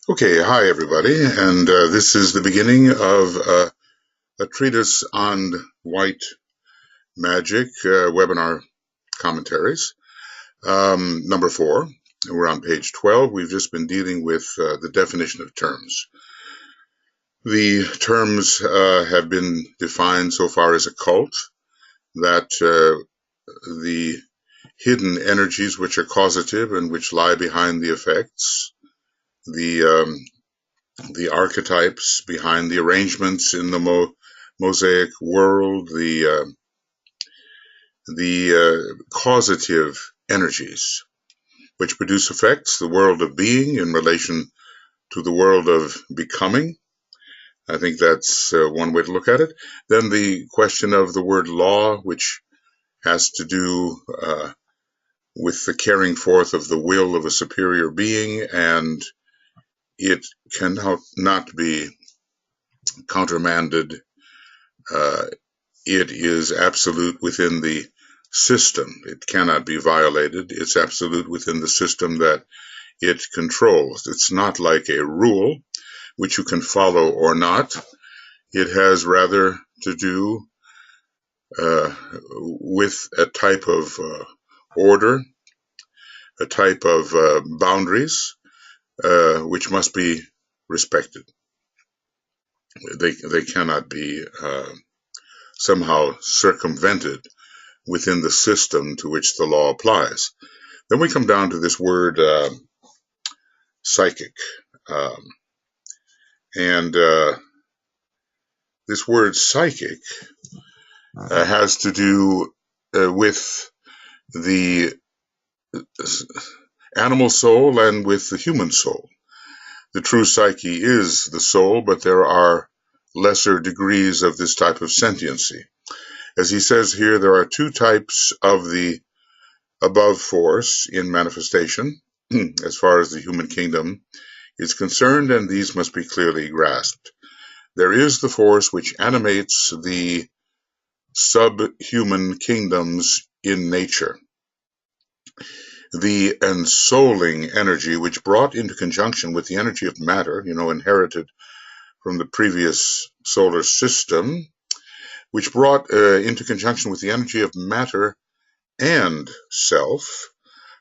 Okay, hi everybody, and this is the beginning of a treatise on white magic webinar commentaries, number 4. We're on page 12. We've just been dealing with the definition of terms. The terms have been defined so far as occult, that the hidden energies which are causative and which lie behind the effects, the archetypes behind the arrangements in the mosaic world, the causative energies which produce effects, the world of being in relation to the world of becoming. I think that's one way to look at it. Then the question of the word law, which has to do with the carrying forth of the will of a superior being, and it cannot be countermanded. It is absolute within the system. It cannot be violated. It's absolute within the system that it controls. It's not like a rule which you can follow or not. It has rather to do with a type of order, a type of boundaries which must be respected. They cannot be somehow circumvented within the system to which the law applies. Then we come down to this word psychic. And this word psychic has to do with the animal soul and with the human soul. The true psyche is the soul, but there are lesser degrees of this type of sentiency. As he says here, there are two types of the above force in manifestation, as far as the human kingdom is concerned, and these must be clearly grasped. There is the force which animates the subhuman kingdoms in nature. The ensouling energy, which brought into conjunction with the energy of matter, inherited from the previous solar system, which brought into conjunction with the energy of matter and self,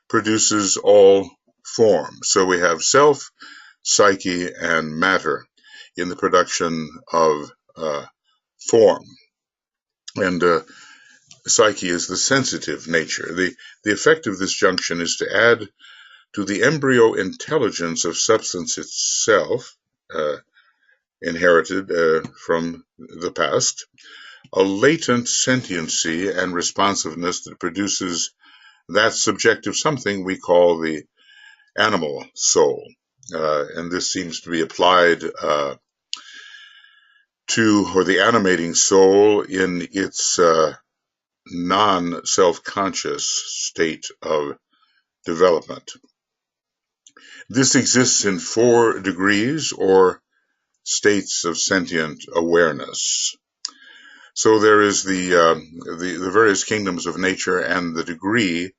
produces all form. So we have self, psyche, and matter in the production of form. And psyche is the sensitive nature. The effect of this junction is to add to the embryo intelligence of substance itself, inherited from the past, a latent sentiency and responsiveness that produces that subjective something we call the animal soul. And this seems to be applied to the animating soul in its non-self-conscious state of development. This exists in 4 degrees or states of sentient awareness. So there is the various kingdoms of nature and the degree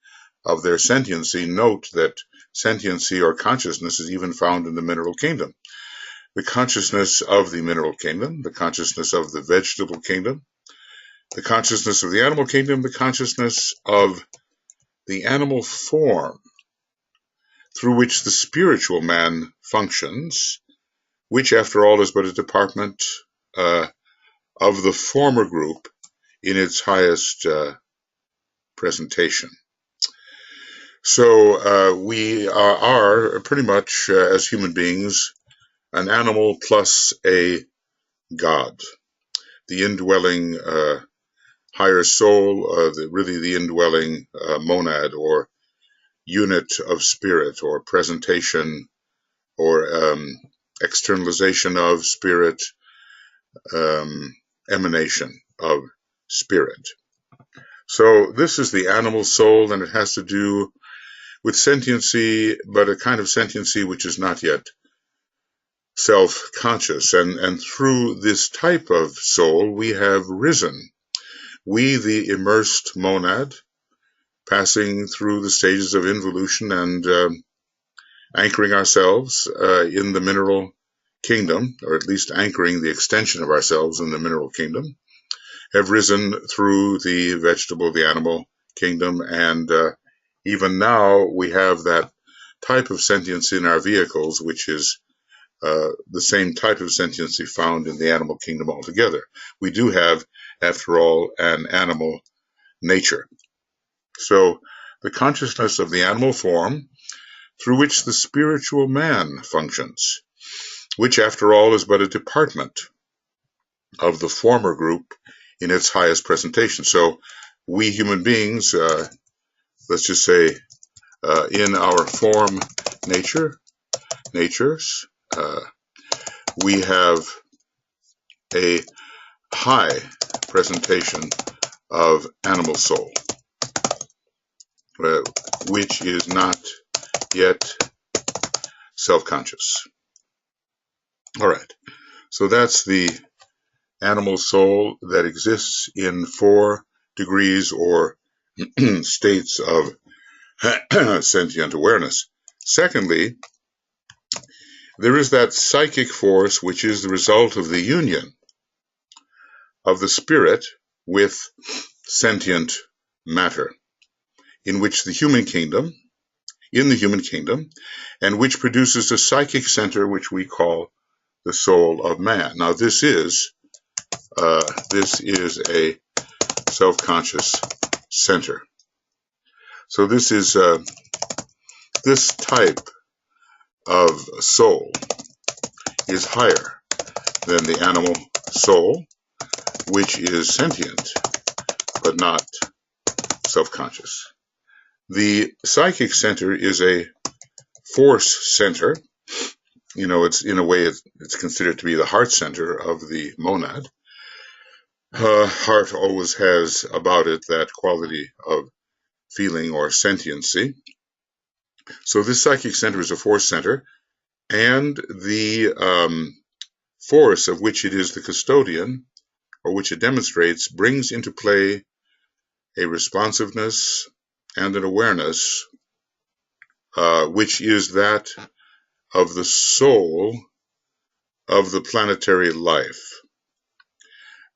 of their sentiency. Note that sentiency or consciousness is even found in the mineral kingdom. The consciousness of the mineral kingdom, the consciousness of the vegetable kingdom, the consciousness of the animal kingdom, the consciousness of the animal form through which the spiritual man functions, which after all is but a department of the former group in its highest presentation. So we are pretty much, as human beings, an animal plus a god. The indwelling higher soul, really the indwelling monad or unit of spirit or presentation or externalization of spirit, emanation of spirit. So this is the animal soul, and it has to do with sentiency, but a kind of sentiency which is not yet self-conscious. And through this type of soul, we have risen. We, the immersed monad, passing through the stages of involution and anchoring ourselves in the mineral kingdom, or at least anchoring the extension of ourselves in the mineral kingdom, have risen through the vegetable, the animal kingdom, and even now we have that type of sentience in our vehicles, which is the same type of sentiency found in the animal kingdom altogether. We do have, after all, an animal nature. So the consciousness of the animal form through which the spiritual man functions, which after all is but a department of the former group in its highest presentation. So we human beings, let's just say in our form natures, we have a high presentation of animal soul, which is not yet self-conscious. All right, so that's the animal soul that exists in 4 degrees or states of sentient awareness. Secondly, there is that psychic force which is the result of the union of the spirit with sentient matter, in the human kingdom, and which produces a psychic center which we call the soul of man. Now this is a self-conscious center. So this is this type of soul is higher than the animal soul, which is sentient but not self-conscious. The psychic center is a force center. You know, it's in a way it's considered to be the heart center of the monad. Heart always has about it that quality of feeling or sentiency. So this psychic center is a force center, and the force of which it is the custodian, or which it demonstrates, brings into play a responsiveness and an awareness which is that of the soul of the planetary life.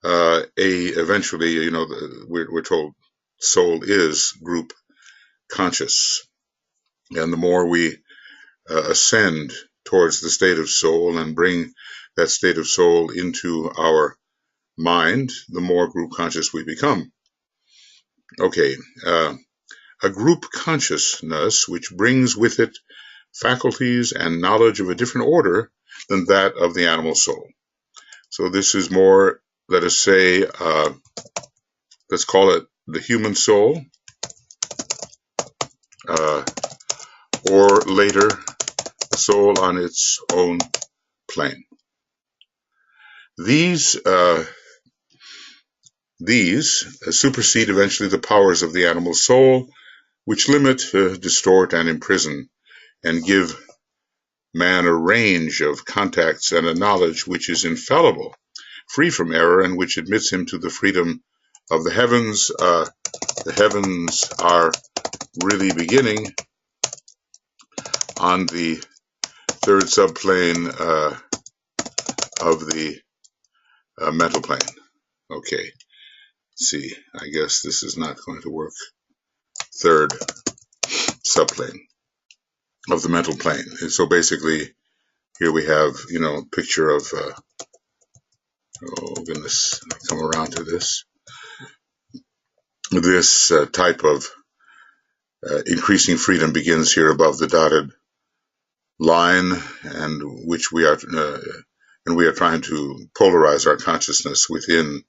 Eventually, you know, we're told soul is group conscious, and the more we ascend towards the state of soul and bring that state of soul into our mind, the more group conscious we become. Okay, a group consciousness which brings with it faculties and knowledge of a different order than that of the animal soul. So this is more, let us say, let's call it the human soul, or later, the soul on its own plane. These supersede eventually the powers of the animal soul, which limit, distort, and imprison, and give man a range of contacts and a knowledge which is infallible, free from error, and which admits him to the freedom of the heavens. The heavens are really beginning on the 3rd subplane of the mental plane. Okay, let's see, I guess this is not going to work. 3rd subplane of the mental plane. And so basically, here we have, you know, a picture of, oh goodness, I'll come around to this. This type of increasing freedom begins here above the dotted line, and which we are trying to polarize our consciousness within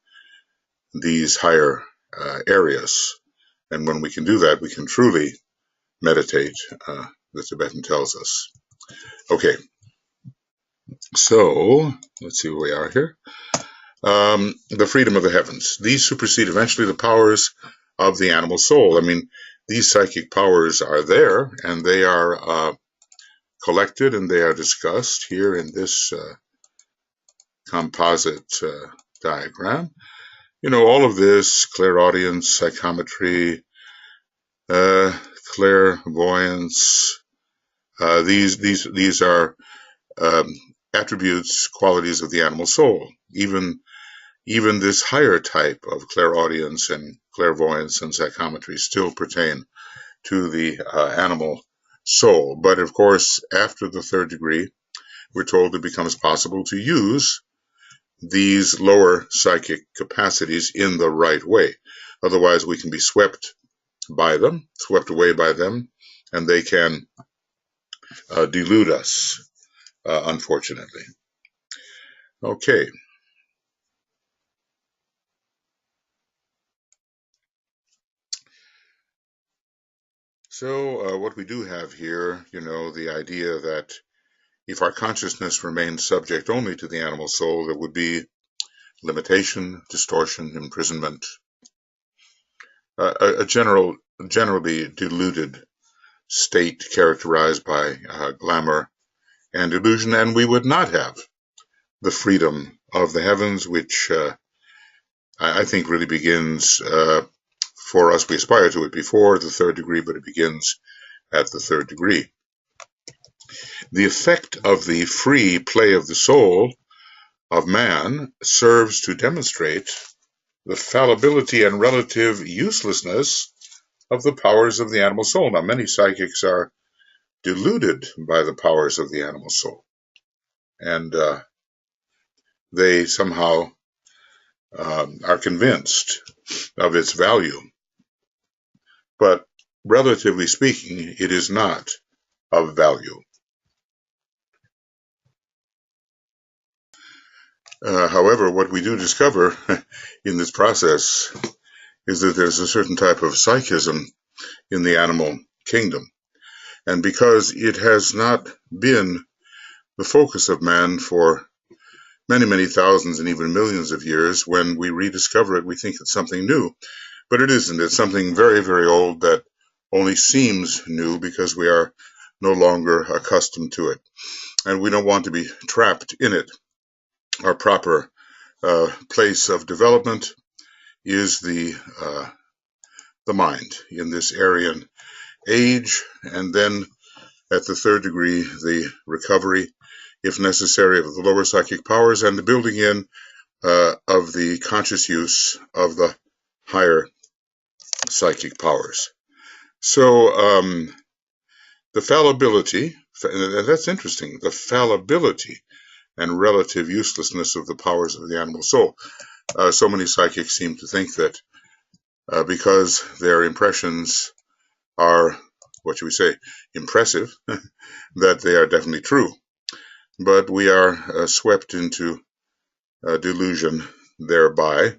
these higher areas. And when we can do that, we can truly meditate, the Tibetan tells us. Okay, so let's see where we are here. The freedom of the heavens. These supersede eventually the powers of the animal soul. I mean, these psychic powers are there, and they are collected, and they are discussed here in this composite diagram. You know, all of this, clairaudience, psychometry, clairvoyance, These are attributes, qualities of the animal soul. Even this higher type of clairaudience and clairvoyance and psychometry still pertain to the animal soul. But of course, after the third degree, we're told it becomes possible to use these lower psychic capacities in the right way. Otherwise, we can be swept away by them, and they can delude us, unfortunately. Okay. So what we do have here, the idea that if our consciousness remains subject only to the animal soul, there would be limitation, distortion, imprisonment, a generally deluded state characterized by glamour and illusion, and we would not have the freedom of the heavens, which I think really begins for us. We aspire to it before the third degree, but it begins at the third degree. The effect of the free play of the soul of man serves to demonstrate the fallibility and relative uselessness of the powers of the animal soul. Now, many psychics are deluded by the powers of the animal soul, and they somehow are convinced of its value. But relatively speaking, it is not of value. However, what we do discover in this process is that there's a certain type of psychism in the animal kingdom. And because it has not been the focus of man for many, many thousands and even millions of years, when we rediscover it, we think it's something new. But it isn't. It's something very, very old that only seems new because we are no longer accustomed to it. And we don't want to be trapped in it. Our proper place of development is the mind in this Aryan age, and then at the third degree, the recovery, if necessary, of the lower psychic powers and the building in of the conscious use of the higher psychic powers. So the fallibility, that's interesting, the fallibility and relative uselessness of the powers of the animal soul. So many psychics seem to think that because their impressions are, what should we say, impressive, that they are definitely true. But we are swept into delusion thereby,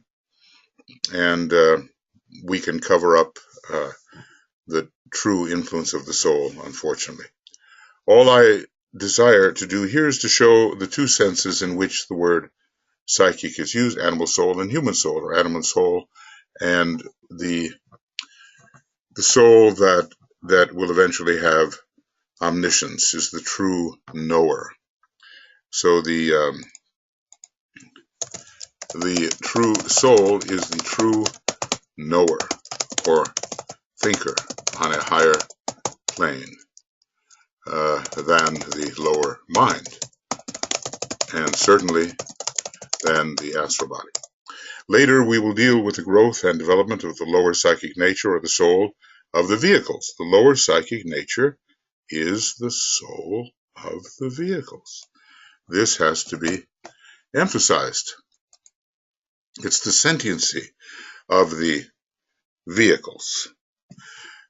and we can cover up the true influence of the soul, unfortunately. All I desire to do here is to show the two senses in which the word psychic is used, animal soul and human soul, or animal soul and the soul that will eventually have omniscience, is the true knower. So the true soul is the true knower or thinker on a higher plane than the lower mind, and certainly than the astral body. Later, we will deal with the growth and development of the lower psychic nature or the soul of the vehicles. The lower psychic nature is the soul of the vehicles. This has to be emphasized. It's the sentiency of the vehicles.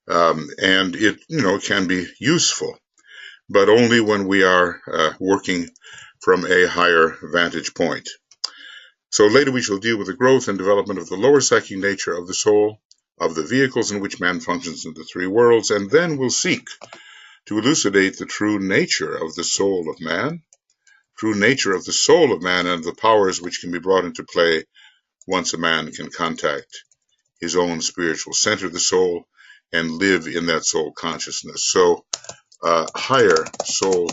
And it, can be useful, but only when we are working from a higher vantage point. So later we shall deal with the growth and development of the lower psychic nature of the soul of the vehicles in which man functions in the three worlds, and then we'll seek to elucidate the true nature of the soul of man, true nature of the soul of man, and the powers which can be brought into play once a man can contact his own spiritual center, the soul, and live in that soul consciousness. So higher soul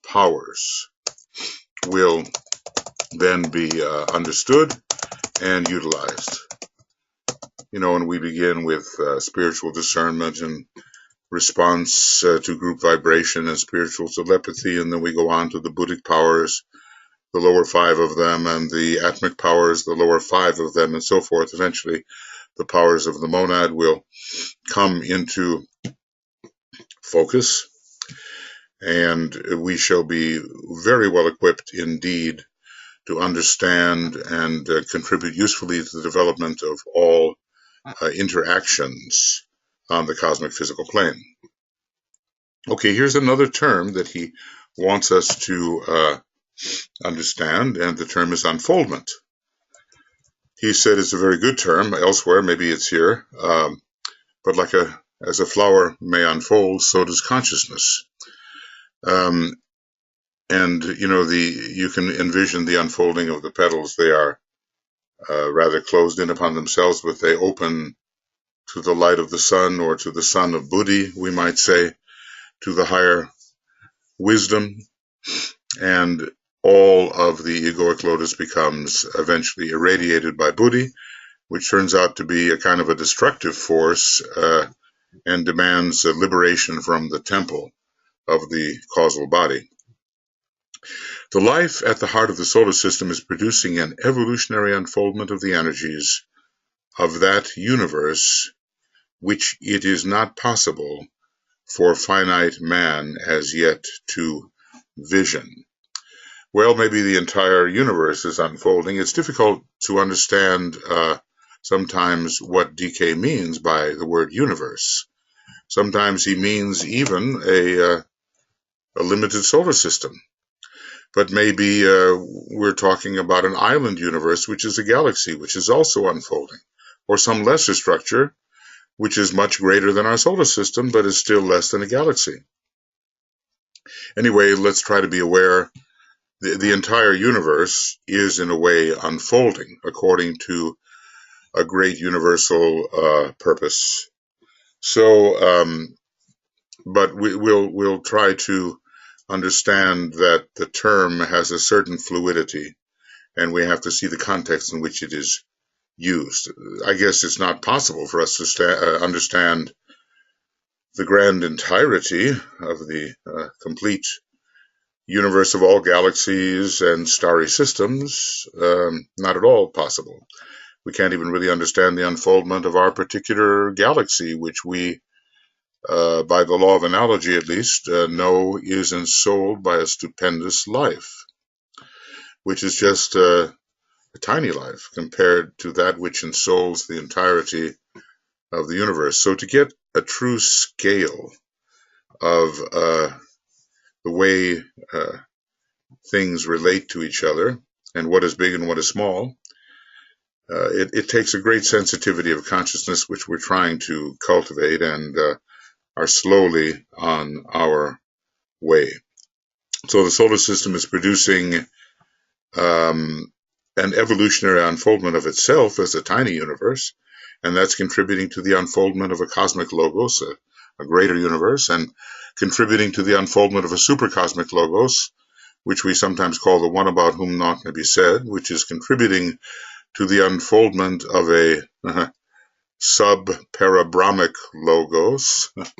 powers will then be understood and utilized. And we begin with spiritual discernment and response to group vibration and spiritual telepathy, and then we go on to the Buddhic powers, the lower 5 of them, and the Atmic powers, the lower 5 of them, and so forth. Eventually, the powers of the monad will come into focus, and we shall be very well equipped indeed to understand and contribute usefully to the development of all interactions on the cosmic physical plane. Okay, here's another term that he wants us to understand, and the term is unfoldment. He said it's a very good term elsewhere, maybe it's here, but as a flower may unfold, so does consciousness. And you can envision the unfolding of the petals. They are rather closed in upon themselves, but they open to the light of the sun, or to the sun of Buddhi, we might say, to the higher wisdom, and all of the egoic lotus becomes eventually irradiated by Buddhi, which turns out to be a kind of a destructive force and demands a liberation from the temple of the causal body. The life at the heart of the solar system is producing an evolutionary unfoldment of the energies of that universe, which it is not possible for finite man as yet to vision. Well, maybe the entire universe is unfolding. It's difficult to understand sometimes what DK means by the word universe. Sometimes he means even a limited solar system. But maybe we're talking about an island universe, which is a galaxy, which is also unfolding, or some lesser structure, which is much greater than our solar system, but is still less than a galaxy. Anyway, let's try to be aware. The entire universe is, in a way, unfolding according to a great universal purpose. So, but we'll try to understand that the term has a certain fluidity, and we have to see the context in which it is used. I guess it's not possible for us to understand the grand entirety of the complete universe of all galaxies and starry systems. Not at all possible. We can't even really understand the unfoldment of our particular galaxy, which we, by the law of analogy at least, know is ensouled by a stupendous life, which is just a tiny life compared to that which ensouls the entirety of the universe. So to get a true scale of the way things relate to each other, and what is big and what is small, it takes a great sensitivity of consciousness, which we're trying to cultivate and are slowly on our way. So the solar system is producing an evolutionary unfoldment of itself as a tiny universe, and that's contributing to the unfoldment of a cosmic logos, a greater universe, and contributing to the unfoldment of a supercosmic logos, which we sometimes call the one about whom naught may be said, which is contributing to the unfoldment of a sub-parabrahmic logos. If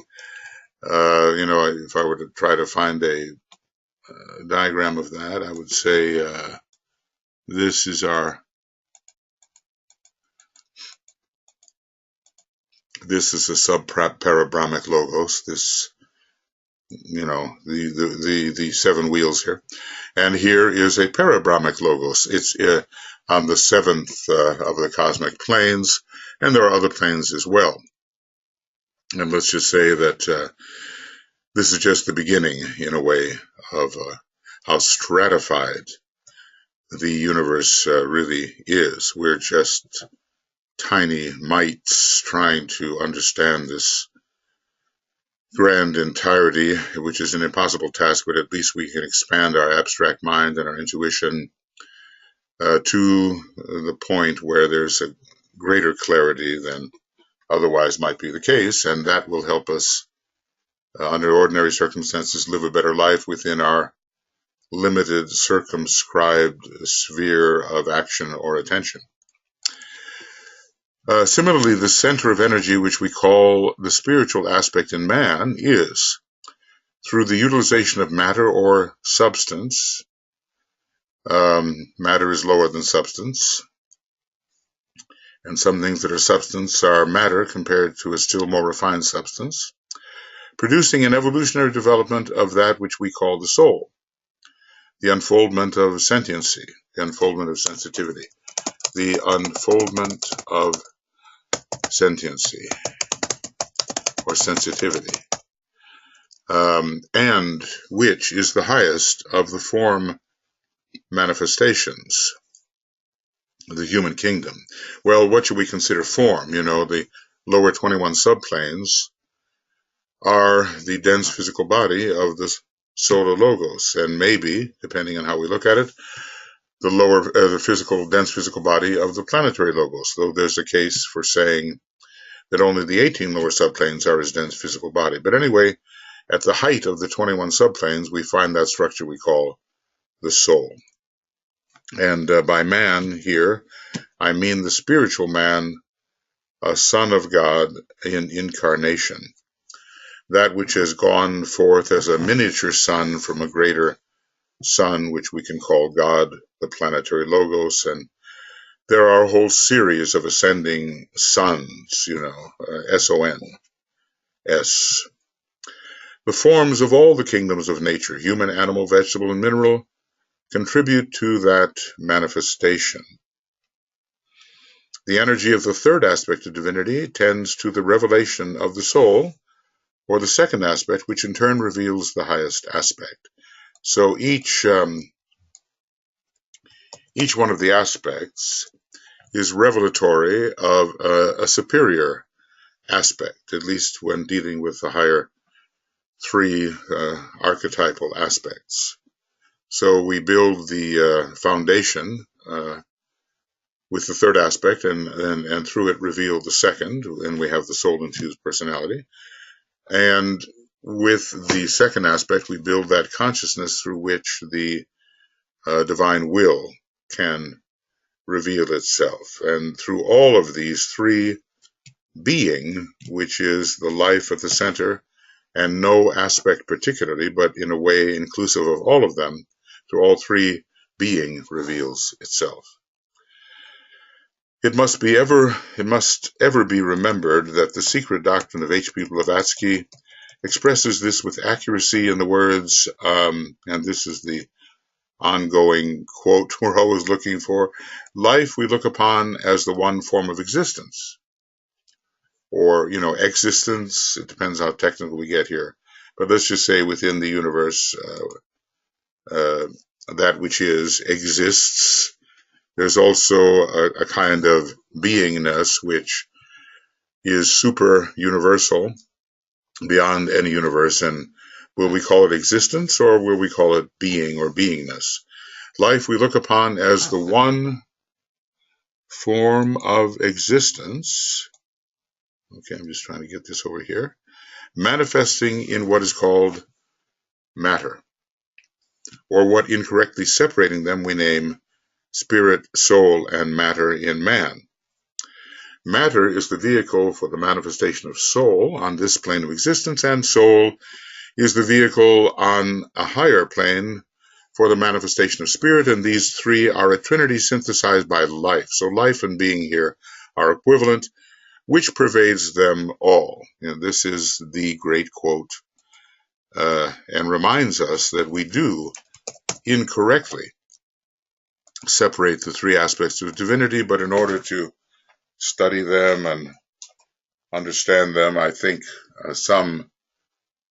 I were to try to find a diagram of that, I would say this is a sub-parabrahmic logos. This, the 7 wheels here, and here is a parabrahmic logos. It's on the 7th of the cosmic planes, and there are other planes as well. And let's just say that this is just the beginning, in a way, of how stratified the universe really is. We're just tiny mites trying to understand this grand entirety, which is an impossible task, but at least we can expand our abstract mind and our intuition to the point where there's a greater clarity than otherwise might be the case, and that will help us, under ordinary circumstances, live a better life within our limited, circumscribed sphere of action or attention. Similarly, the center of energy, which we call the spiritual aspect in man, is, through the utilization of matter or substance, matter is lower than substance, and some things that are substance are matter compared to a still more refined substance, producing an evolutionary development of that which we call the soul, the unfoldment of sentiency, the unfoldment of sensitivity, the unfoldment of sentiency or sensitivity, and which is the highest of the form manifestations of the human kingdom. Well, what should we consider form? You know, the lower 21 subplanes are the dense physical body of the solar logos, and maybe, depending on how we look at it, the dense physical body of the planetary logos, though there's a case for saying that only the 18 lower subplanes are his dense physical body. But anyway, at the height of the 21 subplanes, we find that structure we call the soul. And by man here, I mean the spiritual man, a son of God in incarnation, that which has gone forth as a miniature sun from a greater sun, which we can call God, the planetary logos. And there are a whole series of ascending suns, you know, S-O-N-S. The forms of all the kingdoms of nature, human, animal, vegetable, and mineral, contribute to that manifestation. The energy of the third aspect of divinity tends to the revelation of the soul, or the second aspect, which in turn reveals the highest aspect. So each one of the aspects is revelatory of a superior aspect, at least when dealing with the higher three archetypal aspects. So we build the foundation with the third aspect, and through it reveal the second, and we have the soul-infused personality. And with the second aspect, we build that consciousness through which the divine will can reveal itself. And through all of these three, being, which is the life at the center, and no aspect particularly, but in a way inclusive of all of them, through all three, being reveals itself. It must ever be remembered that the secret doctrine of H.P. Blavatsky expresses this with accuracy in the words, and this is the ongoing quote we're always looking for: life we look upon as the one form of existence, or, you know, existence. It depends how technical we get here, but let's just say within the universe, that which is exists. There's also a kind of beingness which is super universal, beyond any universe. And will we call it existence, or will we call it being or beingness? Life we look upon as the one form of existence. Okay, I'm just trying to get this over here. Manifesting in what is called matter, or what, incorrectly separating them, we name spirit, soul, and matter in man. Matter is the vehicle for the manifestation of soul on this plane of existence, and soul is the vehicle on a higher plane for the manifestation of spirit, and these three are a trinity synthesized by life. So life and being here are equivalent, which pervades them all. And this is the great quote, and reminds us that we do incorrectly separate the three aspects of divinity, but in order to study them and understand them, I think some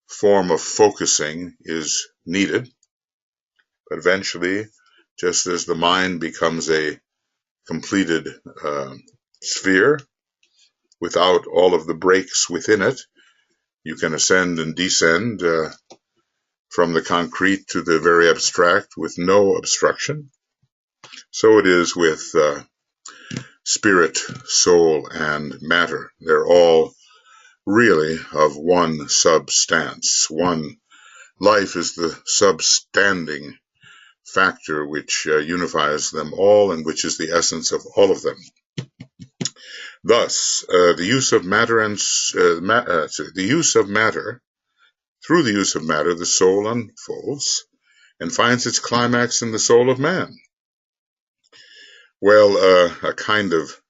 form of focusing is needed. But eventually, just as the mind becomes a completed sphere without all of the breaks within it, you can ascend and descend from the concrete to the very abstract with no obstruction. So it is with spirit, soul, and matter. They're all really of one substance. One life is the substanding factor which unifies them all, and which is the essence of all of them. Thus, the use of matter through the use of matter, the soul unfolds and finds its climax in the soul of man. Well, a kind of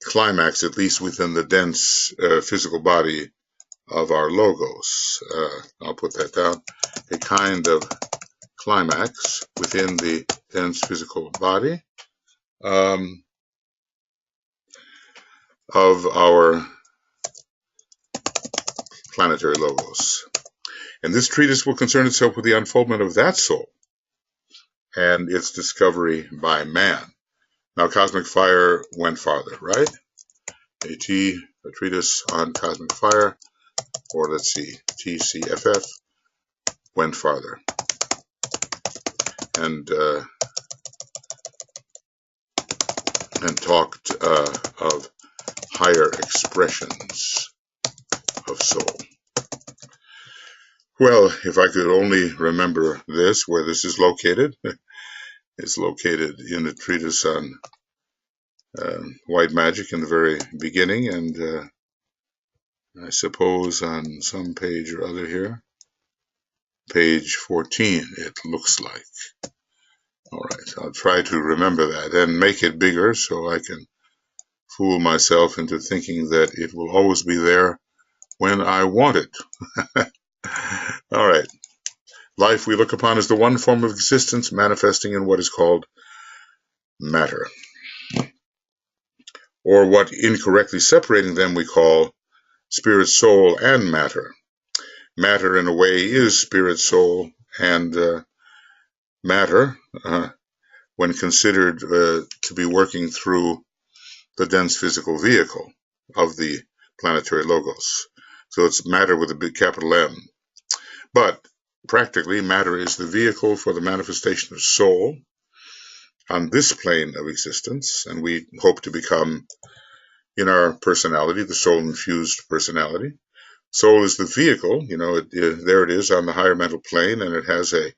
climax, at least within the dense physical body of our logos. I'll put that down. A kind of climax within the dense physical body of our planetary logos. And this treatise will concern itself with the unfoldment of that soul and its discovery by man. Now, cosmic fire went farther, right? A treatise on cosmic fire, or let's see, TCFF, went farther. And talked of higher expressions of soul. Well, if I could only remember this, where this is located. It's located in the treatise on white magic in the very beginning, and I suppose on some page or other here. Page 14, it looks like. All right, I'll try to remember that and make it bigger so I can fool myself into thinking that it will always be there when I want it. All right. Life we look upon as the one form of existence manifesting in what is called matter, or what incorrectly separating them we call spirit, soul, and matter. Matter, in a way, is spirit, soul, and matter, when considered to be working through the dense physical vehicle of the planetary logos. So it's matter with a big capital M. But practically, matter is the vehicle for the manifestation of soul on this plane of existence, and we hope to become, in our personality, the soul-infused personality. Soul is the vehicle, there it is on the higher mental plane, and it has a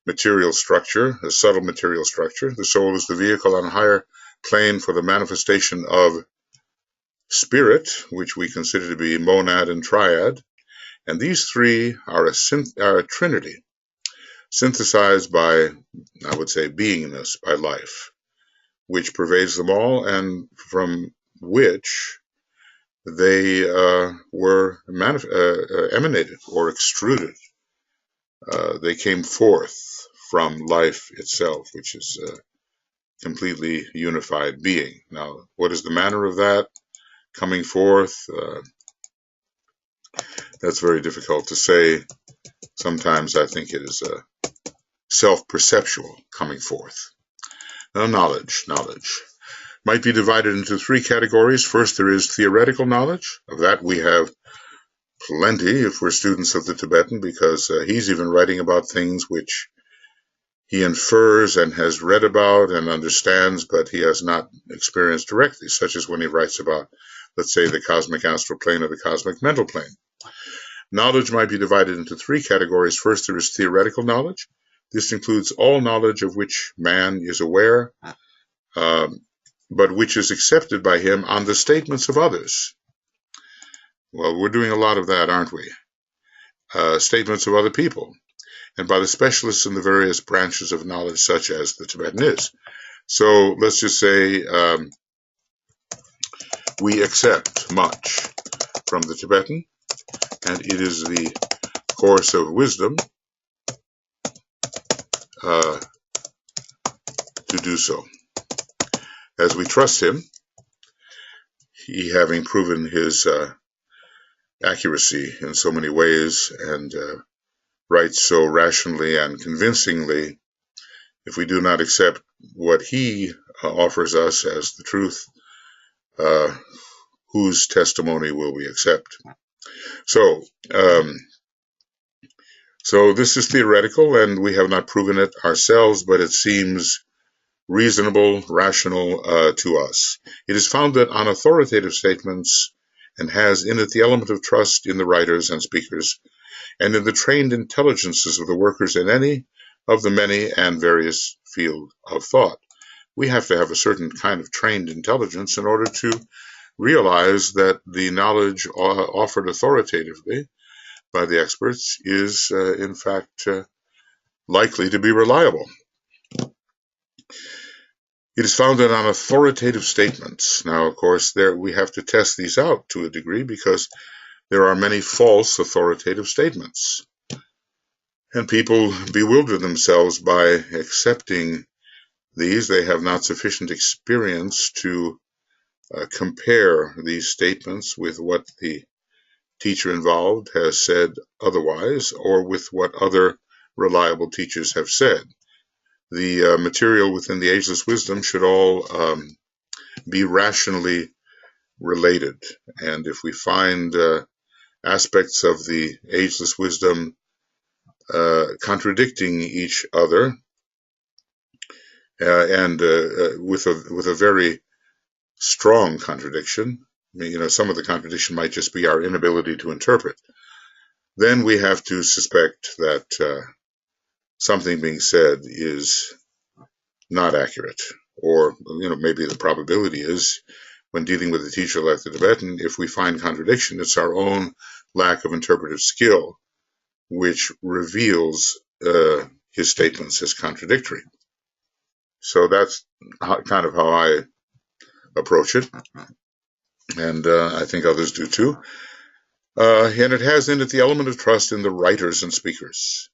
material structure, a subtle material structure. The soul is the vehicle on a higher plane for the manifestation of spirit, which we consider to be monad and triad. And these three are a trinity, synthesized by, I would say, beingness, by life, which pervades them all, and from which they were emanated or extruded. They came forth from life itself, which is a completely unified being. Now, what is the manner of that coming forth? That's very difficult to say. Sometimes I think it is a self-perceptual coming forth. Now, knowledge might be divided into three categories. First, there is theoretical knowledge. Of that we have plenty if we're students of the Tibetan, because he's even writing about things which he infers and has read about and understands, but he has not experienced directly, such as when he writes about, let's say, the cosmic astral plane or the cosmic mental plane. Knowledge might be divided into three categories. First, there is theoretical knowledge. This includes all knowledge of which man is aware, but which is accepted by him on the statements of others. Well, we're doing a lot of that, aren't we? Statements of other people, and by the specialists in the various branches of knowledge, such as the Tibetan is. So let's just say we accept much from the Tibetan, and it is the course of wisdom to do so. As we trust him, he having proven his accuracy in so many ways and writes so rationally and convincingly, if we do not accept what he offers us as the truth, whose testimony will we accept? So this is theoretical, and we have not proven it ourselves, but it seems reasonable, rational to us. It is founded on authoritative statements and has in it the element of trust in the writers and speakers and in the trained intelligences of the workers in any of the many and various field of thought. We have to have a certain kind of trained intelligence in order to realize that the knowledge offered authoritatively by the experts is, in fact, likely to be reliable. It is founded on authoritative statements. Now, of course, we have to test these out to a degree because there are many false authoritative statements. And people bewilder themselves by accepting these. They have not sufficient experience to compare these statements with what the teacher involved has said otherwise, or with what other reliable teachers have said. The material within the ageless wisdom should all be rationally related. And if we find aspects of the ageless wisdom contradicting each other, and with a very strong contradiction, some of the contradiction might just be our inability to interpret, then we have to suspect that something being said is not accurate. Or, maybe the probability is, when dealing with a teacher like the Tibetan, if we find contradiction, it's our own lack of interpretive skill which reveals his statements as contradictory. So that's kind of how I approach it, and I think others do too. And it has in it the element of trust in the writers and speakers.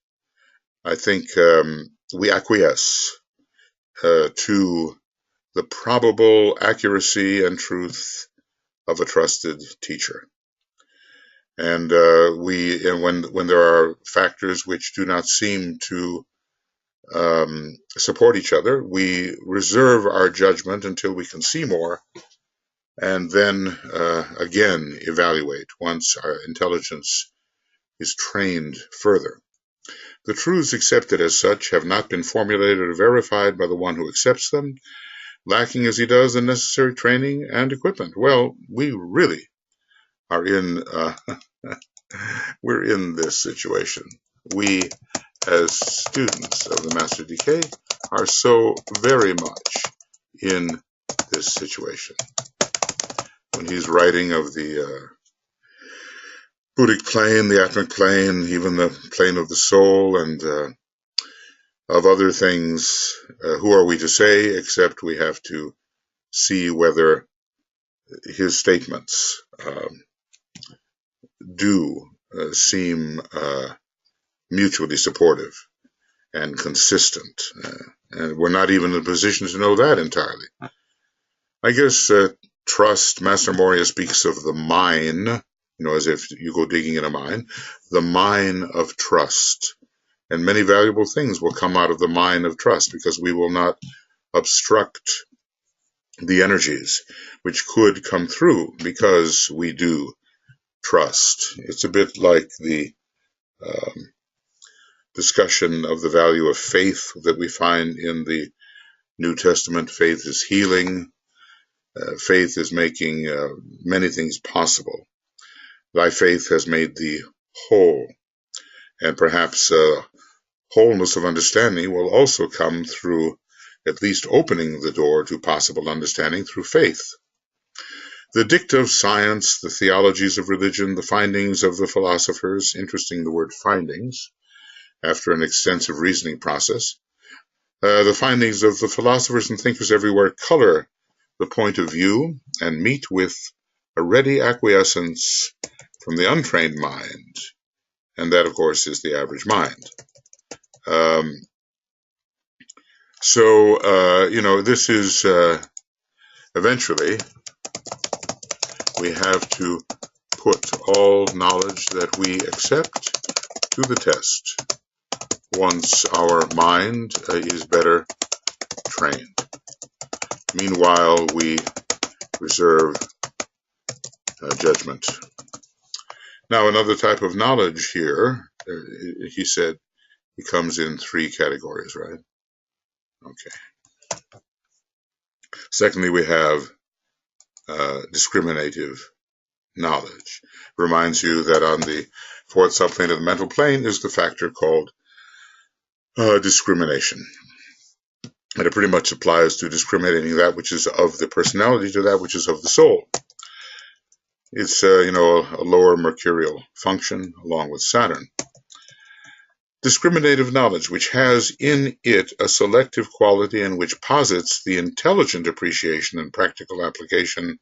I think we acquiesce to the probable accuracy and truth of a trusted teacher. And when there are factors which do not seem to support each other, we reserve our judgment until we can see more, and then again evaluate once our intelligence is trained further. The truths accepted as such have not been formulated or verified by the one who accepts them, lacking as he does the necessary training and equipment. Well, we really are we're in this situation. We, as students of the Master Decay, are so very much in this situation. When he's writing of the Buddhic plane, the Atmic plane, even the plane of the soul, and of other things, who are we to say, except we have to see whether his statements do seem mutually supportive and consistent. And we're not even in a position to know that entirely. I guess trust, Master Moria speaks of the mine, as if you go digging in a mine, the mine of trust. And many valuable things will come out of the mine of trust because we will not obstruct the energies which could come through because we do trust. It's a bit like the discussion of the value of faith that we find in the New Testament. Faith is healing. Faith is making many things possible. Thy faith has made thee whole. And perhaps wholeness of understanding will also come through at least opening the door to possible understanding through faith. The dicta of science, the theologies of religion, the findings of the philosophers, interesting the word findings, after an extensive reasoning process, the findings of the philosophers and thinkers everywhere color the point of view and meet with a ready acquiescence from the untrained mind, and that, of course, is the average mind. This is eventually we have to put all knowledge that we accept to the test once our mind is better trained. Meanwhile, we reserve judgment. Now, another type of knowledge here, he said, he comes in 3 categories, right? Okay. Secondly, we have discriminative knowledge. Reminds you that on the 4th subplane of the mental plane is the factor called discrimination. And it pretty much applies to discriminating that which is of the personality to that which is of the soul. It's a lower mercurial function along with Saturn. Discriminative knowledge, which has in it a selective quality and which posits the intelligent appreciation and practical application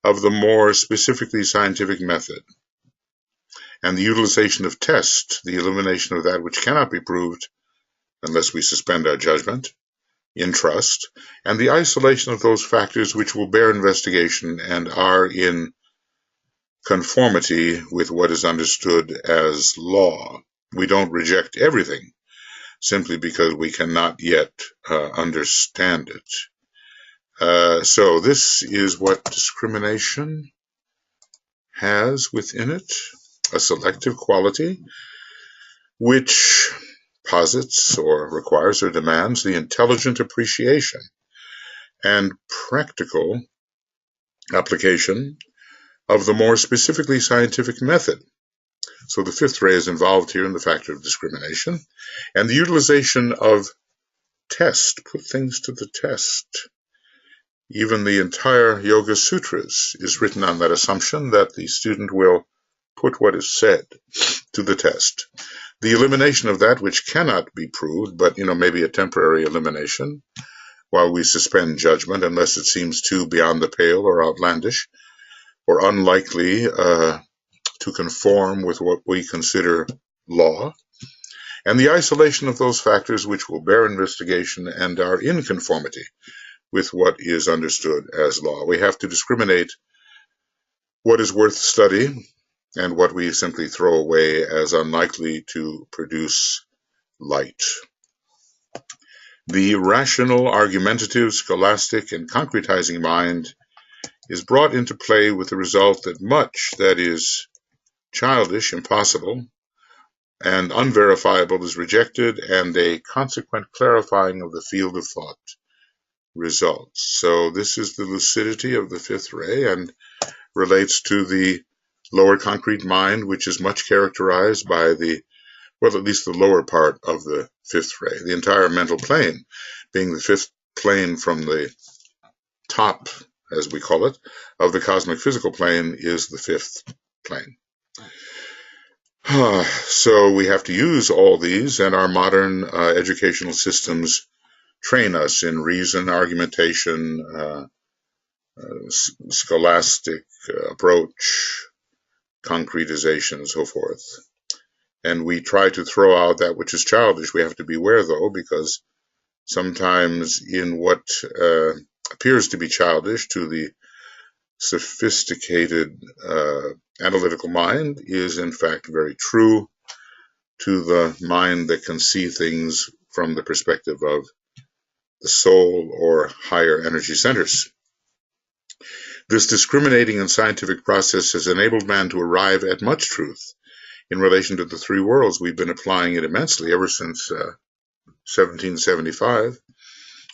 of the more specifically scientific method, and the utilization of test, the elimination of that which cannot be proved unless we suspend our judgment in trust, and the isolation of those factors which will bear investigation and are in conformity with what is understood as law. We don't reject everything simply because we cannot yet understand it. So this is what discrimination has within it, a selective quality which posits or requires or demands the intelligent appreciation and practical application of the more specifically scientific method. So the fifth ray is involved here in the factor of discrimination and the utilization of test, put things to the test. Even the entire Yoga Sutras is written on that assumption that the student will put what is said to the test. The elimination of that which cannot be proved, but maybe a temporary elimination while we suspend judgment unless it seems too beyond the pale or outlandish or unlikely to conform with what we consider law, and the isolation of those factors which will bear investigation and are in conformity with what is understood as law. We have to discriminate what is worth study and what we simply throw away as unlikely to produce light. The rational, argumentative, scholastic, and concretizing mind is brought into play with the result that much that is childish, impossible, and unverifiable is rejected, and a consequent clarifying of the field of thought results. So this is the lucidity of the fifth ray and relates to the lower concrete mind, which is much characterized by at least the lower part of the fifth ray, the entire mental plane being the fifth plane from the top, as we call it, of the cosmic physical plane is the fifth plane. So we have to use all these, and our modern educational systems train us in reason, argumentation, scholastic approach, concretization, and so forth. And we try to throw out that which is childish. We have to beware, though, because sometimes in what appears to be childish to the sophisticated analytical mind is in fact very true to the mind that can see things from the perspective of the soul or higher energy centers. This discriminating and scientific process has enabled man to arrive at much truth in relation to the three worlds. We've been applying it immensely ever since 1775,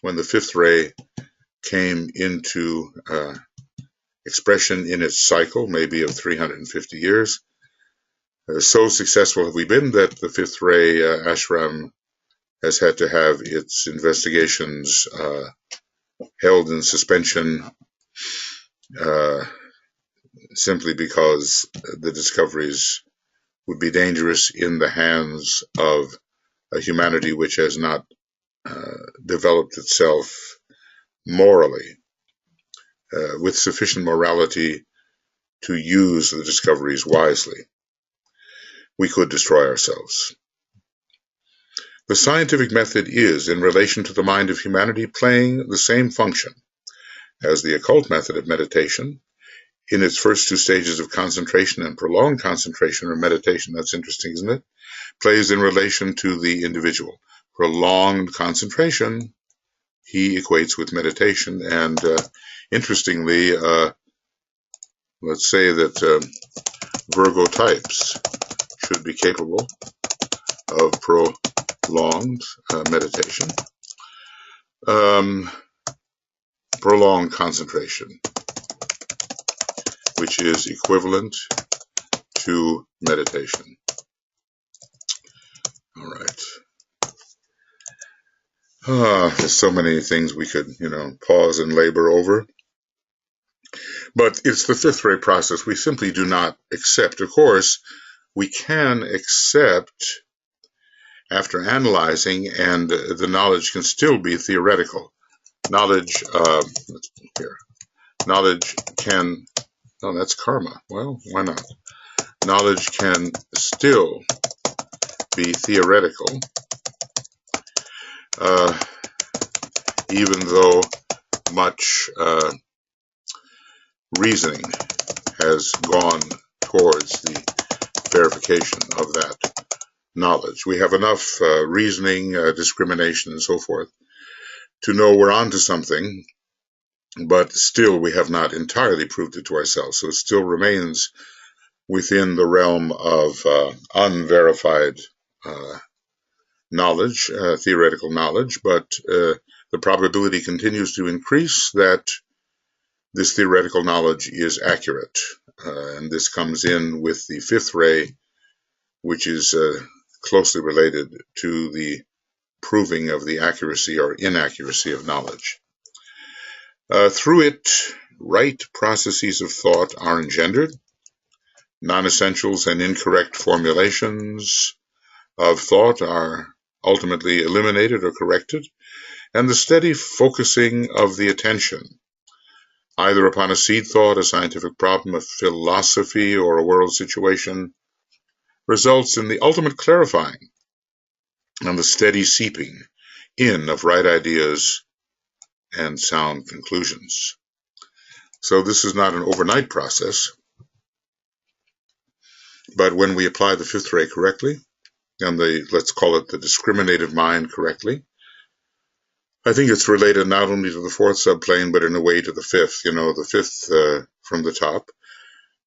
when the fifth ray came into expression in its cycle, maybe of 350 years. So successful have we been that the fifth ray ashram has had to have its investigations held in suspension simply because the discoveries would be dangerous in the hands of a humanity which has not developed itself morally with sufficient morality to use the discoveries wisely. We could destroy ourselves. The scientific method is, in relation to the mind of humanity, playing the same function as the occult method of meditation in its first two stages of concentration and prolonged concentration or meditation. That's interesting, isn't it? Plays in relation to the individual. Prolonged concentration he equates with meditation, and interestingly, let's say that Virgo types should be capable of prolonged meditation, prolonged concentration, which is equivalent to meditation. All right. There's so many things we could, pause and labor over. But it's the fifth ray process we simply do not accept. Of course, we can accept after analyzing, and the knowledge can still be theoretical. Knowledge, here, knowledge can, oh, that's karma. Well, why not? Knowledge can still be theoretical, even though much reasoning has gone towards the verification of that knowledge. We have enough reasoning, discrimination, and so forth to know we're onto something, but still we have not entirely proved it to ourselves. So it still remains within the realm of unverified knowledge, theoretical knowledge, but the probability continues to increase that this theoretical knowledge is accurate. And this comes in with the fifth ray, which is closely related to the proving of the accuracy or inaccuracy of knowledge. Through it, right processes of thought are engendered. Non-essentials and incorrect formulations of thought are ultimately eliminated or corrected, and the steady focusing of the attention, either upon a seed thought, a scientific problem, a philosophy, or a world situation, results in the ultimate clarifying and the steady seeping in of right ideas and sound conclusions. So this is not an overnight process, but when we apply the fifth ray correctly, and let's call it the discriminative mind correctly, I think it's related not only to the fourth subplane, but in a way to the fifth. You know, the fifth from the top.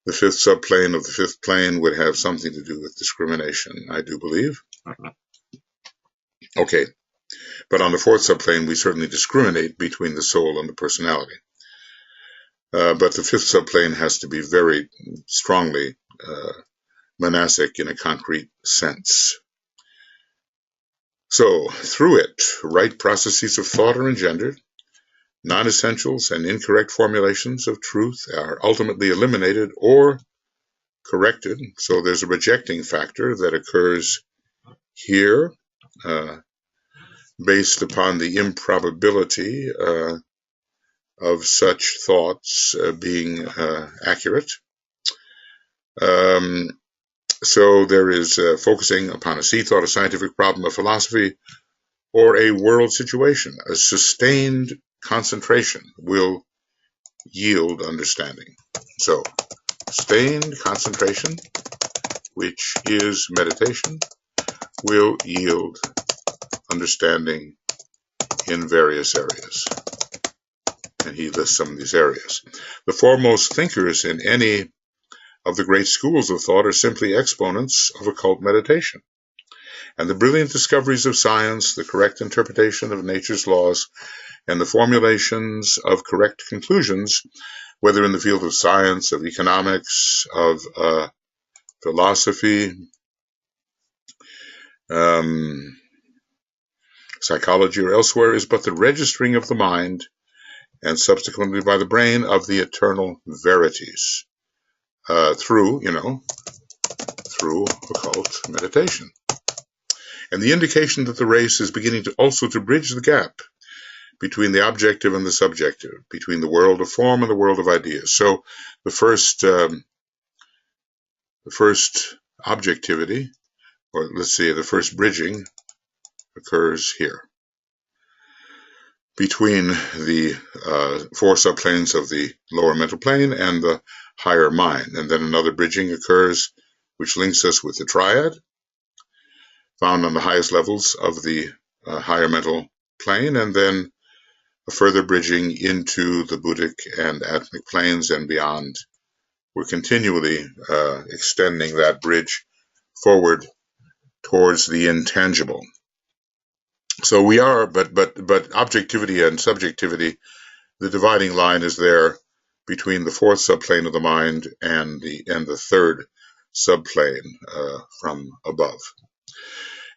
The fifth subplane of the fifth plane would have something to do with discrimination, I do believe. Okay, but on the fourth subplane, we certainly discriminate between the soul and the personality. But the fifth subplane has to be very strongly monastic in a concrete sense. So, through it, right processes of thought are engendered, non-essentials and incorrect formulations of truth are ultimately eliminated or corrected. So there's a rejecting factor that occurs here based upon the improbability of such thoughts being accurate. So there is focusing upon a seed thought, a scientific problem, a philosophy, or a world situation. A sustained concentration will yield understanding. So, sustained concentration, which is meditation, will yield understanding in various areas. And he lists some of these areas. The foremost thinkers in any of the great schools of thought are simply exponents of occult meditation. And the brilliant discoveries of science, the correct interpretation of nature's laws, and the formulations of correct conclusions, whether in the field of science, of economics, of philosophy, psychology, or elsewhere, is but the registering of the mind, and subsequently by the brain, of the eternal verities, through occult meditation. And the indication that the race is beginning also to bridge the gap between the objective and the subjective, between the world of form and the world of ideas. So the first objectivity, or let's say the first bridging, occurs here between the four subplanes of the lower mental plane and the higher mind. And then another bridging occurs which links us with the triad, found on the highest levels of the higher mental plane, and then a further bridging into the Buddhic and Atmic planes and beyond. We're continually extending that bridge forward towards the intangible. So we are, but objectivity and subjectivity, the dividing line is there between the fourth subplane of the mind and the third subplane from above.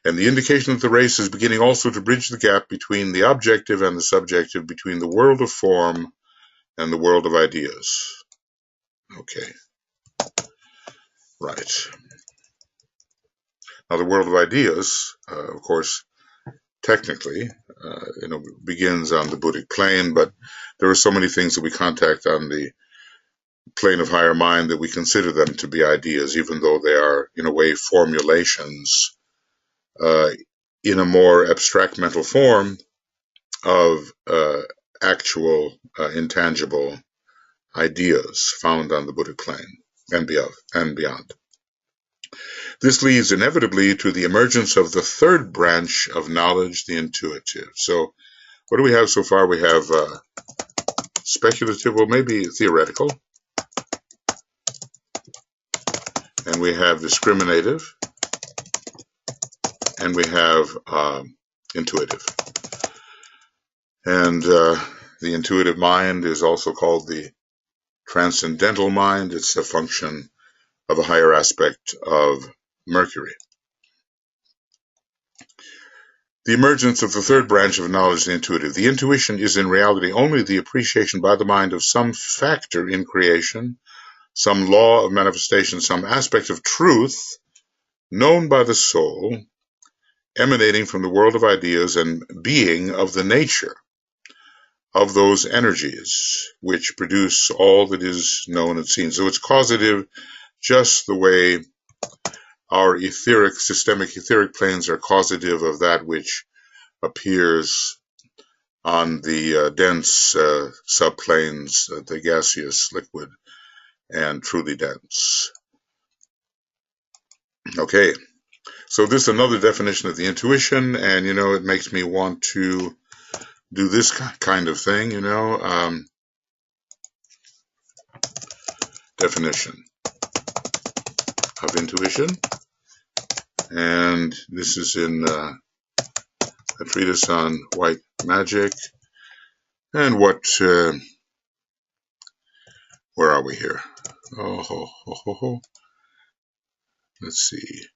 And the indication that the race is beginning also to bridge the gap between the objective and the subjective, between the world of form and the world of ideas. Okay, right. Now, the world of ideas, of course, technically, begins on the Buddhic plane, but there are so many things that we contact on the plane of higher mind that we consider them to be ideas, even though they are, in a way, formulations in a more abstract mental form of actual, intangible ideas found on the Buddhic plane and beyond. This leads inevitably to the emergence of the third branch of knowledge, the intuitive. So what do we have so far? We have speculative, well, maybe theoretical, and we have discriminative, and we have intuitive. And the intuitive mind is also called the transcendental mind. It's a function of a higher aspect of Mercury. The emergence of the third branch of knowledge, the intuitive. The intuition is in reality only the appreciation by the mind of some factor in creation, some law of manifestation, some aspect of truth known by the soul, emanating from the world of ideas and being of the nature of those energies which produce all that is known and seen. So it's causative, just the way our systemic etheric planes are causative of that which appears on the dense subplanes, the gaseous, liquid, and truly dense. Okay, so this is another definition of the intuition, and it makes me want to do this kind of thing, definition of intuition. And this is in a treatise on white magic. And what, where are we here? Let's see.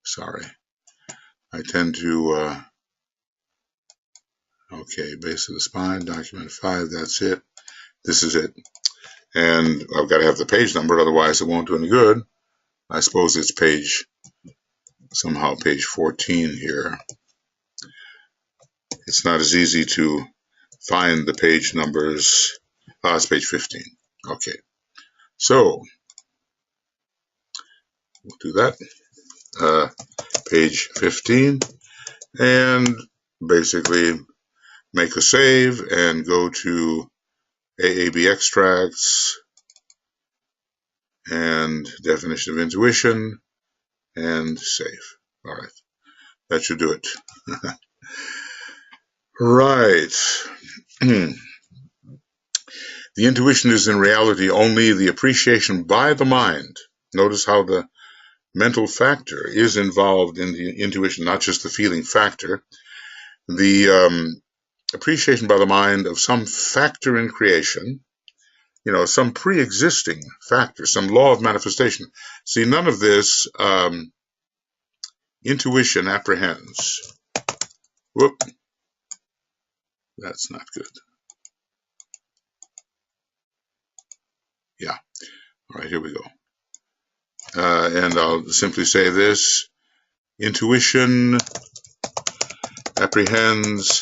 Sorry. I tend to, okay, base of the spine, document 5, that's it. This is it. And I've got to have the page number, otherwise it won't do any good. I suppose it's somehow page 14 here. It's not as easy to find the page numbers. It's page 15. Okay. So, we'll do that. Page 15. And basically make a save and go to AAB extracts and definition of intuition and save. All right, that should do it. Right. The intuition is in reality only the appreciation by the mind. Notice how the mental factor is involved in the intuition, not just the feeling factor. The appreciation by the mind of some factor in creation, some pre-existing factor, some law of manifestation. See, none of this intuition apprehends. Whoop. That's not good. Yeah. All right, here we go. And I'll simply say this. Intuition apprehends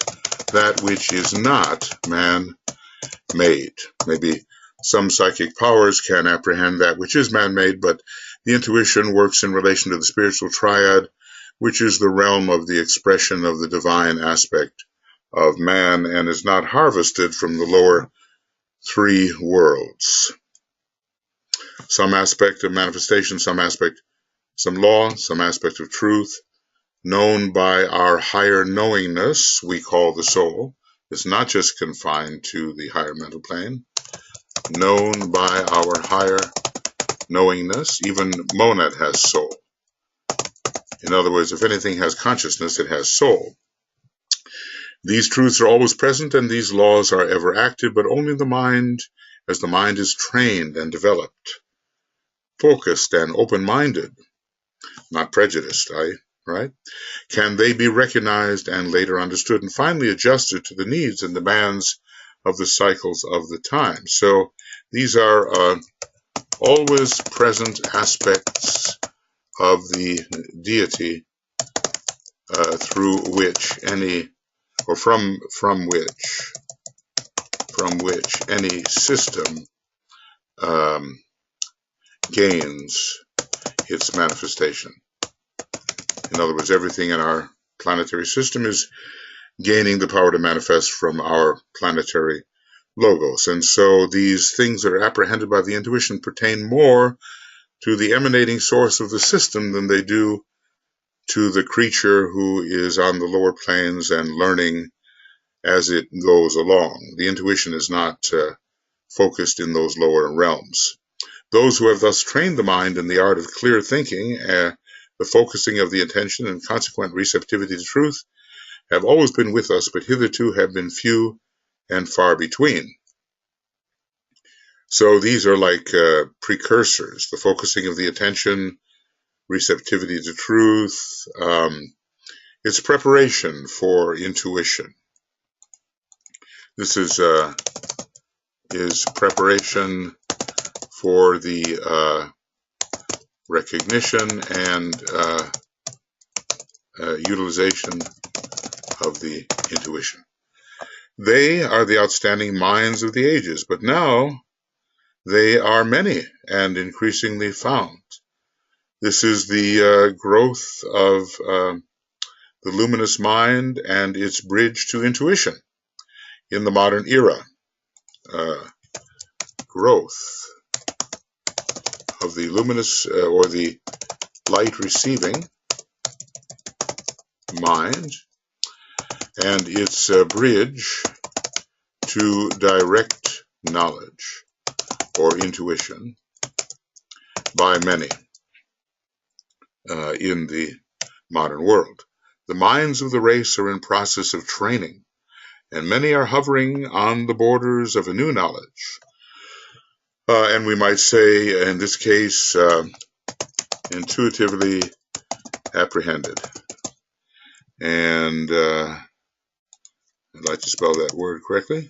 that which is not man-made. Maybe some psychic powers can apprehend that which is man-made, but the intuition works in relation to the spiritual triad, which is the realm of the expression of the divine aspect of man and is not harvested from the lower three worlds. Some aspect of manifestation, some law, some aspect of truth, known by our higher knowingness, we call the soul. It's not just confined to the higher mental plane. Known by our higher knowingness. Even monad has soul. In other words, if anything has consciousness, it has soul. These truths are always present and these laws are ever active, but only the mind, as the mind is trained and developed, focused and open-minded, not prejudiced, right? Can they be recognized and later understood and finally adjusted to the needs and demands of the cycles of the time. So these are always present aspects of the deity through which any, or from which any system gains its manifestation. In other words, everything in our planetary system is gaining the power to manifest from our planetary logos. And so these things that are apprehended by the intuition pertain more to the emanating source of the system than they do to the creature who is on the lower planes and learning as it goes along. The intuition is not focused in those lower realms. Those who have thus trained the mind in the art of clear thinking, the focusing of the attention and consequent receptivity to truth, have always been with us, but hitherto have been few and far between. So these are like precursors, the focusing of the attention, receptivity to truth. It's preparation for intuition. This is preparation for the recognition and utilization of the intuition. They are the outstanding minds of the ages, but now they are many and increasingly found. This is the growth of the luminous mind and its bridge to intuition in the modern era. Growth of the luminous or the light receiving mind and its bridge to direct knowledge or intuition by many in the modern world. The minds of the race are in process of training, and many are hovering on the borders of a new knowledge. And we might say, in this case, intuitively apprehended. And I'd like to spell that word correctly.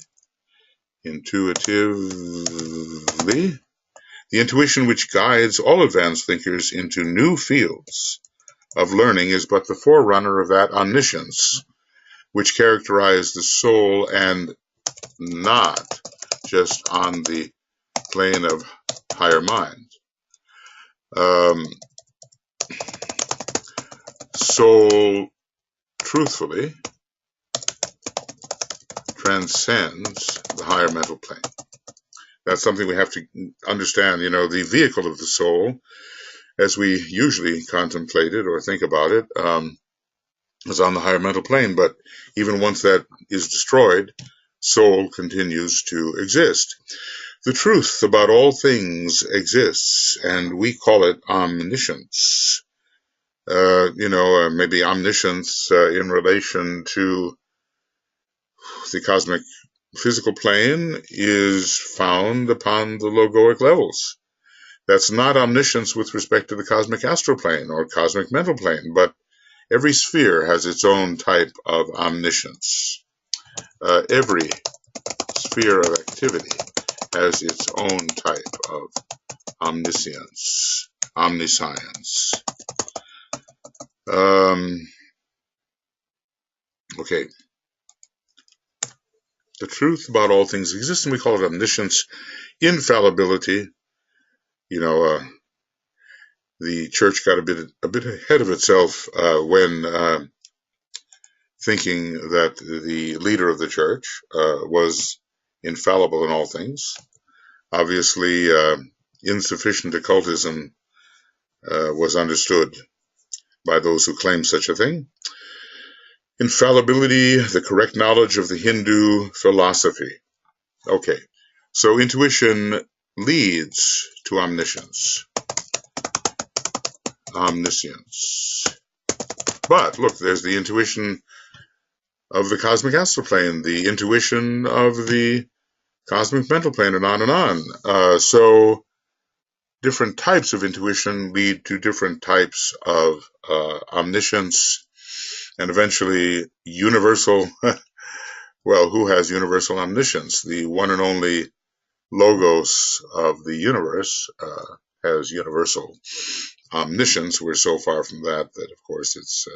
Intuitively. The intuition which guides all advanced thinkers into new fields of learning is but the forerunner of that omniscience which characterized the soul, and not just on the plane of higher mind. Soul truthfully transcends the higher mental plane. That's something we have to understand. The vehicle of the soul, as we usually contemplate it or think about it, is on the higher mental plane, but even once that is destroyed, soul continues to exist. The truth about all things exists, and we call it omniscience. Maybe omniscience in relation to the cosmic physical plane is found upon the logoic levels. That's not omniscience with respect to the cosmic astral plane or cosmic mental plane, but every sphere has its own type of omniscience. Every sphere of activity has its own type of omniscience, omniscience. Okay. The truth about all things exists, and we call it omniscience. Infallibility, the church got a bit ahead of itself when thinking that the leader of the church was infallible in all things. Obviously, insufficient occultism was understood by those who claim such a thing. Infallibility, the correct knowledge of the Hindu philosophy. Okay, so intuition leads to omniscience. Omniscience. But look, there's the intuition of the cosmic astral plane, the intuition of the cosmic mental plane, and on and on. So different types of intuition lead to different types of omniscience, and eventually universal Well, who has universal omniscience? The one and only Logos of the universe has universal omniscience. We're so far from that of course, it's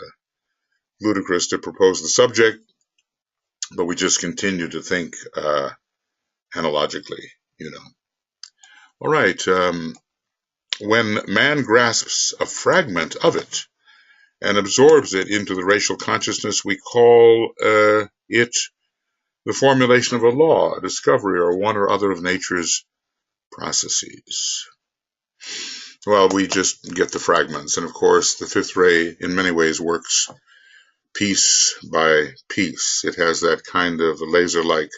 ludicrous to propose the subject, but we just continue to think analogically, All right. When man grasps a fragment of it and absorbs it into the racial consciousness, we call it the formulation of a law, a discovery, or one or other of nature's processes. Well, we just get the fragments, and of course the fifth ray in many ways works piece by piece. It has that kind of laser-like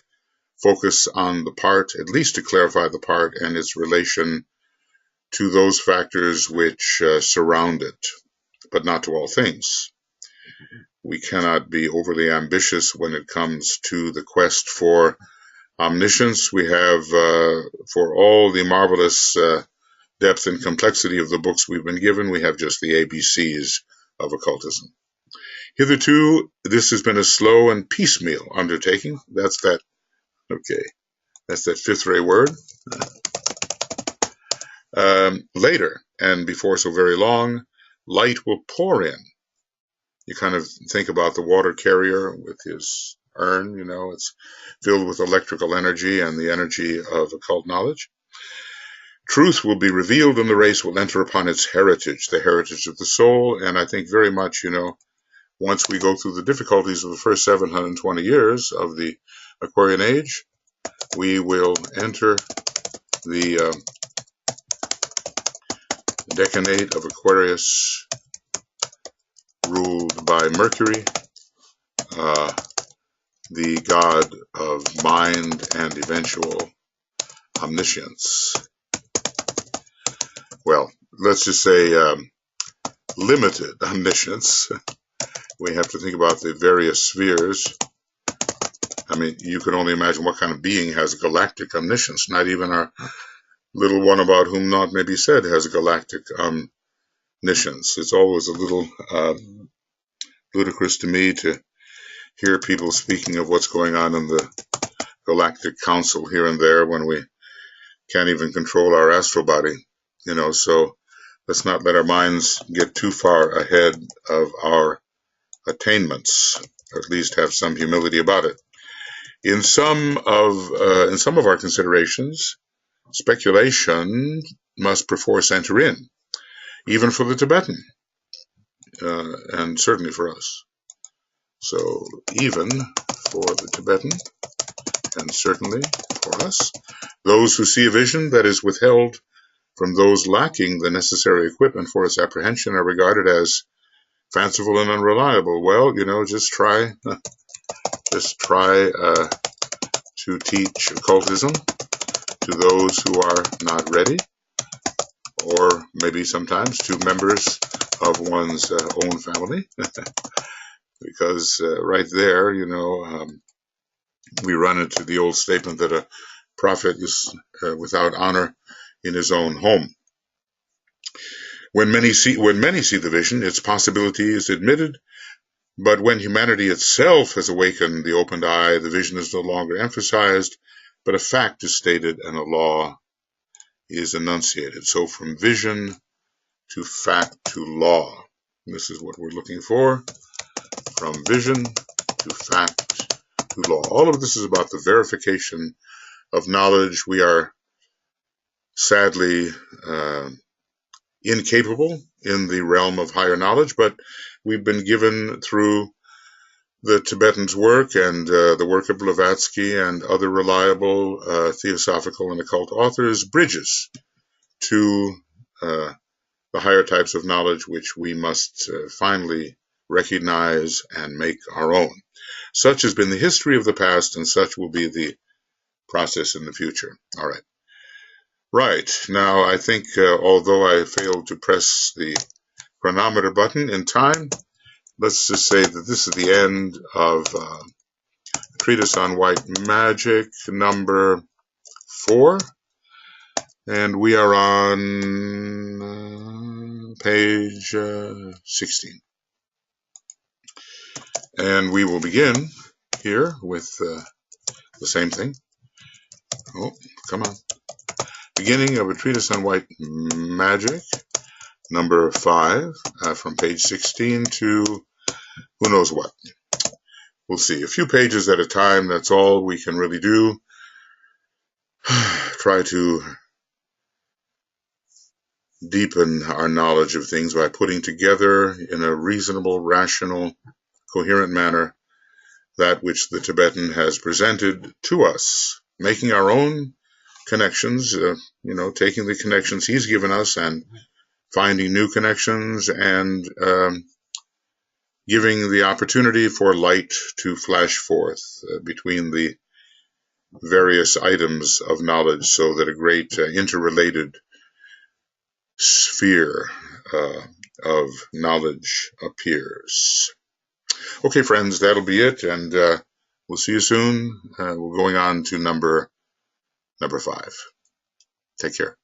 focus on the part, at least to clarify the part and its relation to those factors which surround it, but not to all things. We cannot be overly ambitious when it comes to the quest for omniscience. We have, for all the marvelous depth and complexity of the books we've been given, we have just the ABCs of occultism. Hitherto, this has been a slow and piecemeal undertaking. That's that fifth ray word. Later, and before so very long, light will pour in. You kind of think about the water carrier with his urn, it's filled with electrical energy and the energy of occult knowledge. Truth will be revealed and the race will enter upon its heritage, the heritage of the soul, and I think very much, once we go through the difficulties of the first 720 years of the Aquarian age, we will enter the decanate of Aquarius, ruled by Mercury, the god of mind and eventual omniscience. Well, let's just say limited omniscience. We have to think about the various spheres. I mean, you can only imagine what kind of being has galactic omniscience. Not even our little one about whom naught may be said has a galactic omniscience. It's always a little ludicrous to me to hear people speaking of what's going on in the galactic council here and there when we can't even control our astral body, so let's not let our minds get too far ahead of our attainments, or at least have some humility about it. In some of our considerations, speculation must perforce enter in, even for the Tibetan, and certainly for us. So even for the Tibetan, and certainly for us, those who see a vision that is withheld from those lacking the necessary equipment for its apprehension are regarded as fanciful and unreliable. Well, just try to teach occultism to those who are not ready, or maybe sometimes to members of one's own family, because right there, we run into the old statement that a prophet is without honor in his own home. When many see the vision, its possibility is admitted, but when humanity itself has awakened the opened eye, the vision is no longer emphasized, but a fact is stated and a law is enunciated. So from vision to fact to law. This is what we're looking for. From vision to fact to law. All of this is about the verification of knowledge. We are sadly incapable in the realm of higher knowledge, but we've been given through the Tibetan's work and the work of Blavatsky and other reliable theosophical and occult authors bridges to the higher types of knowledge which we must finally recognize and make our own. Such has been the history of the past, and such will be the process in the future. All right. Right. Now, I think although I failed to press the chronometer button in time, let's just say that this is the end of Treatise on White Magic, number 4. And we are on page 16. And we will begin here with the same thing. Oh, come on. Beginning of a Treatise on White Magic, number 5, from page 16 to who knows what. We'll see. A few pages at a time, that's all we can really do. Try to deepen our knowledge of things by putting together in a reasonable, rational, coherent manner that which the Tibetan has presented to us, making our own connections, taking the connections he's given us and finding new connections and giving the opportunity for light to flash forth between the various items of knowledge so that a great interrelated sphere of knowledge appears. Okay, friends, that'll be it, and we'll see you soon. We're going on to number 5. Take care.